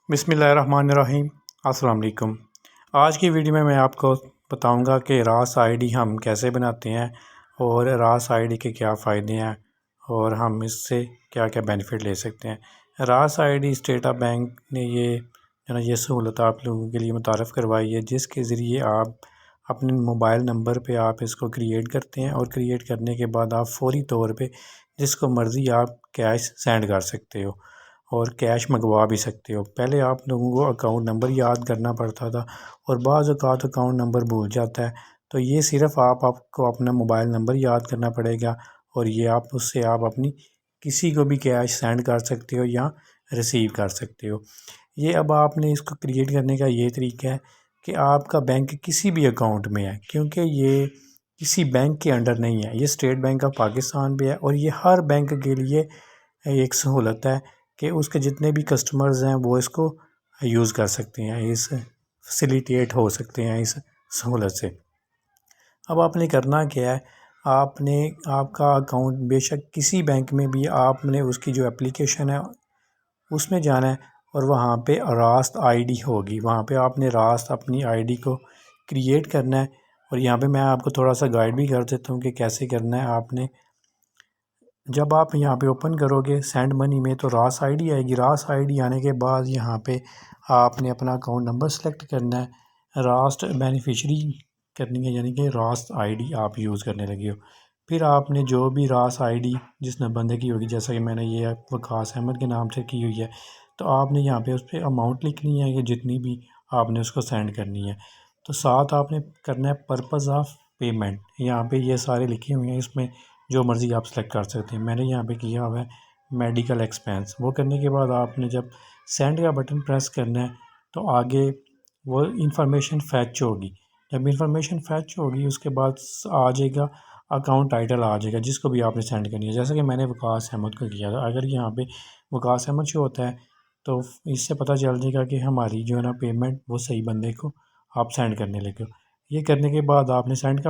بسم اللہ الرحمن الرحیم۔ السلام علیکم۔ آج کی ویڈیو میں آپ کو بتاؤں گا کہ راس آئی ڈی ہم کیسے بناتے ہیں اور راس آئی ڈی کے کیا فائدے ہیں اور ہم اس سے کیا کیا بینیفٹ لے سکتے ہیں۔ راس آئی ڈی اسٹیٹ بینک نے یہ سہولت آپ لوگوں کے لیے متعارف کروائی ہے، جس کے ذریعے آپ اپنے موبائل نمبر پہ آپ اس کو کریٹ کرتے ہیں اور کریٹ کرنے کے بعد آپ فوری طور پہ جس کو مرضی آپ کیش سینڈ کر سکتے ہو اور کیش منگوا بھی سکتے ہو۔ پہلے آپ لوگوں کو اکاؤنٹ نمبر یاد کرنا پڑتا تھا اور بعض اوقات اکاؤنٹ نمبر بھول جاتا ہے، تو یہ صرف آپ کو اپنا موبائل نمبر یاد کرنا پڑے گا اور یہ اس سے آپ اپنی کسی کو بھی کیش سینڈ کر سکتے ہو یا ریسیو کر سکتے ہو۔ یہ اب آپ نے اس کو کریٹ کرنے کا یہ طریقہ ہے کہ آپ کا بینک کسی بھی اکاؤنٹ میں ہے، کیونکہ یہ کسی بینک کے انڈر نہیں ہے، یہ اسٹیٹ بینک آف پاکستان پہ ہے اور یہ ہر بینک کے لیے ایک سہولت ہے کہ اس کے جتنے بھی کسٹمرز ہیں وہ اس کو یوز کر سکتے ہیں، اس فیسیلیٹیٹ ہو سکتے ہیں اس سہولت سے۔ اب آپ نے کرنا کیا ہے، آپ کا اکاؤنٹ بے شک کسی بینک میں بھی آپ نے اس کی جو اپلیکیشن ہے اس میں جانا ہے اور وہاں پہ راست آئی ڈی ہوگی، وہاں پہ آپ نے راست اپنی آئی ڈی کو کریٹ کرنا ہے اور یہاں پہ میں آپ کو تھوڑا سا گائیڈ بھی کر دیتا ہوں کہ کیسے کرنا ہے۔ آپ نے جب آپ یہاں پہ اوپن کرو گے سینڈ منی میں تو راس آئی ڈی آئے گی، راس آئی ڈی آنے کے بعد یہاں پہ آپ نے اپنا اکاؤنٹ نمبر سلیکٹ کرنا ہے، راست بینیفیشری کرنی ہے، یعنی کہ راست آئی ڈی آپ یوز کرنے لگے ہو۔ پھر آپ نے جو بھی راس آئی ڈی جس نے بندے کی ہوگی، جیسا کہ میں نے یہ وقاص احمد کے نام سے کی ہوئی ہے، تو آپ نے یہاں پہ اس پہ اماؤنٹ لکھنی ہے کہ جتنی بھی آپ نے اس کو سینڈ کرنی ہے، تو ساتھ آپ نے کرنا ہے پرپز آف پیمنٹ، یہاں پہ یہ سارے لکھے ہوئے ہیں، اس میں جو مرضی آپ سلیکٹ کر سکتے ہیں۔ میں نے یہاں پہ کیا ہوا ہے میڈیکل ایکسپینس۔ وہ کرنے کے بعد آپ نے جب سینڈ کا بٹن پریس کرنا ہے تو آگے وہ انفارمیشن فیچ ہوگی، جب انفارمیشن فیچ ہوگی اس کے بعد آ جائے گا اکاؤنٹ ٹائٹل آ جائے گا جس کو بھی آپ نے سینڈ کرنی ہے، جیسا کہ میں نے وقاص احمد کو کیا تھا۔ اگر یہاں پہ وقاص احمد شو ہوتا ہے تو اس سے پتہ چل جائے گا کہ ہماری جو ہے نا پیمنٹ وہ صحیح بندے کو آپ سینڈ کرنے لگے ہو۔ یہ کرنے کے بعد آپ نے سینڈ کا